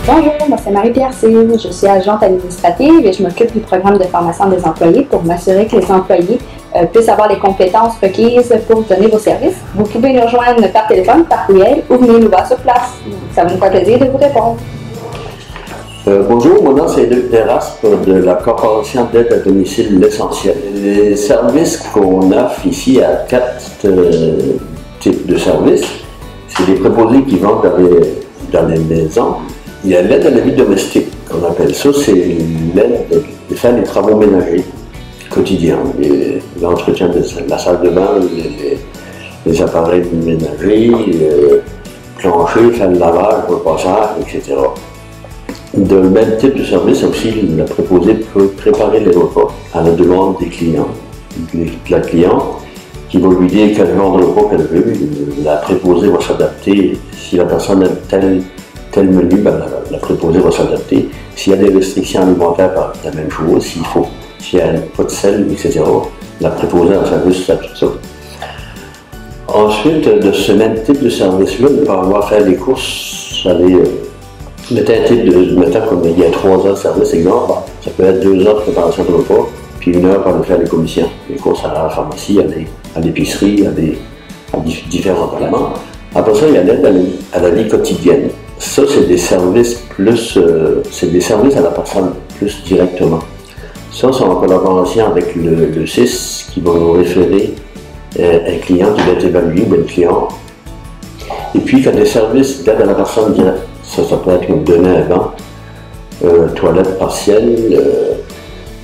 Bonjour, moi c'est Marie-Pierre Cyr. Je suis agente administrative et je m'occupe du programme de formation des employés pour m'assurer que les employés puissent avoir les compétences requises pour donner vos services. Vous pouvez nous rejoindre par téléphone, par courriel ou venir nous voir sur place. Ça va nous faire plaisir de vous répondre. Bonjour, mon nom c'est Luc Terraspe de la Corporation d'aide à domicile L'Essentiel. Les services qu'on offre ici à 4 types de services. C'est les préposés qui vont dans les maisons. Il y a l'aide à la vie domestique, qu'on appelle ça. C'est l'aide de faire les travaux ménagers quotidiens, l'entretien de la salle de bain, les appareils ménagers, plancher, faire le lavage, le repassage, etc. De le même type de service aussi, la préposée peut préparer les repas à la demande des clients, de la cliente, qui va lui dire quel genre de repas qu'elle veut. La préposée va s'adapter. Si la personne aime tel menu, ben la préposée va s'adapter. S'il y a des restrictions alimentaires, ben, la même chose. S'il n'y a pas de sel, etc., la préposée en service à tout ça. Ensuite, de ce même type de service-là, on peut avoir faire les courses, aller mettre un type de, mettons comme il y a 3 heures de service, exemple, ça peut être 2 heures de préparation de repas, puis 1 heure pour aller faire les commissions. Les courses à la pharmacie, à l'épicerie, à différents éléments. Après ça, il y a l'aide à la vie quotidienne. Ça, c'est des services plus, c'est des services à la personne plus directement. Ça, c'est en collaboration avec le CIS qui va nous référer un client qui va être évalué, un client. Et puis, il y a des services d'aide à la personne directe. Ça peut être comme donner un bain, toilette partielle,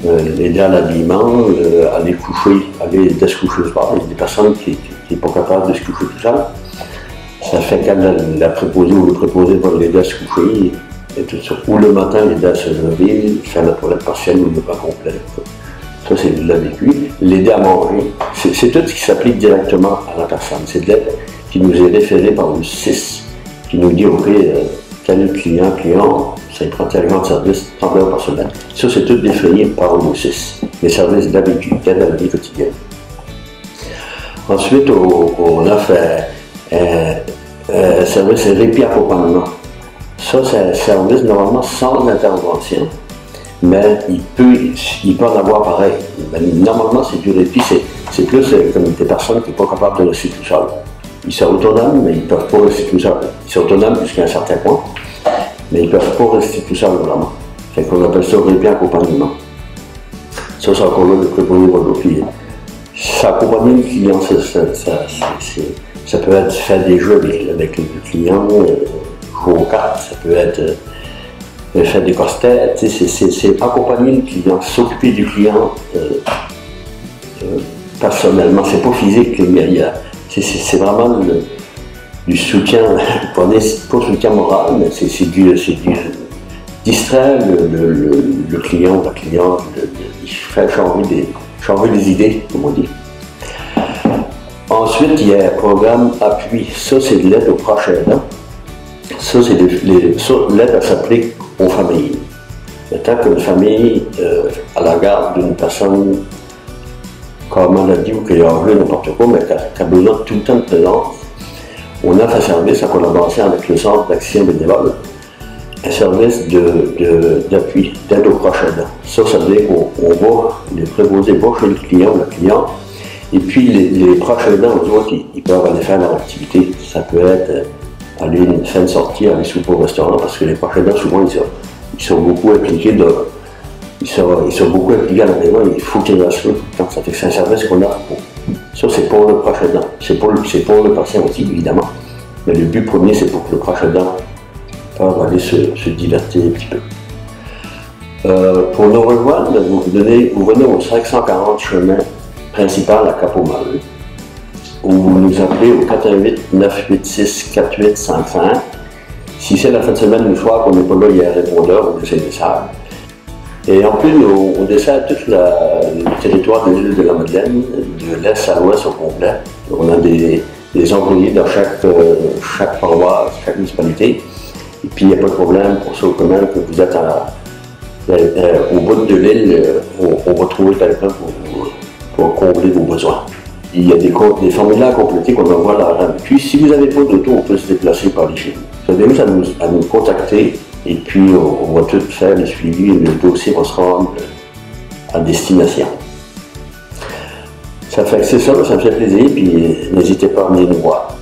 l'aider à l'habillement, aller coucher, aller descoucher le soir. Il y a des personnes qui ne sont pas capables de se coucher tout seul. Ça fait qu'elle la préposée ou le préposé va l'aider à se coucher et tout ça. Ou le matin, l'aider à se lever, faire la toilette partielle ou le bain complet. Ça, c'est de l'aide vécu. L'aider à manger. C'est tout ce qui s'applique directement à la personne. C'est de l'aide qui nous est référée par le CIS, qui nous dit, OK, tel client, ça prend tel genre de service, 30 heures par semaine. Ça, c'est tout défrayé par le CIS. Les services d'habitude, d'aide à la vie quotidienne. Ensuite, on a fait un service répit accompagnement. Ça, c'est un service normalement sans intervention, mais il peut en avoir pareil. Normalement, c'est du répit, c'est plus comme des personnes qui ne sont pas capables de rester tout seuls. Ils sont autonomes, mais ils ne peuvent pas rester tout seuls. Ils sont autonomes jusqu'à un certain point, mais ils ne peuvent pas rester tout seuls vraiment. Fait qu'on appelle ça répit accompagnement. Ça, c'est encore là le préposé va l'appuyer. S'accompagner le client, ça peut être faire des jeux avec le client, jouer aux cartes, ça peut être faire des casse-têtes, c'est accompagner le client, s'occuper du client personnellement, c'est pas physique, mais c'est vraiment du soutien, pas soutien moral, mais c'est du distraire le client ou la cliente, il fait changer des idées, comme on dit. Ensuite, il y a un programme appui. Ça, c'est de l'aide aux proches aidants. Ça, c'est l'aide, elle s'applique aux familles. Tant qu'une famille, à la garde d'une personne comme maladie ou qui a enlevé n'importe quoi, mais qui a besoin de tout le temps de présence, on offre un service en collaboration avec le Centre d'action bénévole, un service d'appui, d'aide aux proches aidants. Ça veut dire qu'on va, les préposés vont chez le client ou la cliente. Et puis les proches aidants, eux autres, ils peuvent aller faire leur activité. Ça peut être aller faire une sortie, aller souper au restaurant, parce que les proches aidants, souvent, ils sont beaucoup impliqués ils sont beaucoup impliqués à la maison, il faut qu'ils restent là tout le temps. Ça fait que c'est un service qu'on a pour. Ça, c'est pour le proche aidant. C'est pour le patient aussi, évidemment. Mais le but premier, c'est pour que le proche aidant puisse aller se divertir un petit peu. Pour nous rejoindre, vous venez au 540 chemin principal à Cap-au-Mal, ou vous nous appelez au 418-986-4855. Si c'est la fin de semaine, une fois qu'on n'est pas là, il y a un répondeur, on laisse un message. Et en plus, on dessert tout le territoire de l'île de la Madeleine, de l'est à l'ouest au complet. On a des employés dans chaque paroisse, chaque municipalité. Et puis, il n'y a pas de problème pour ça, quand même, que vous êtes au bout de l'île, on va trouver quelqu'un pour combler vos besoins. Il y a des formulaires à compléter qu'on envoie à la RAMQ. Si vous n'avez pas d'auto, on peut se déplacer par les chez vous. Vous avez juste à nous contacter Et puis, on va tout faire le suivi et le dossier va se rendre à destination. Ça fait que c'est ça, ça me fait plaisir, puis n'hésitez pas à venir nous voir.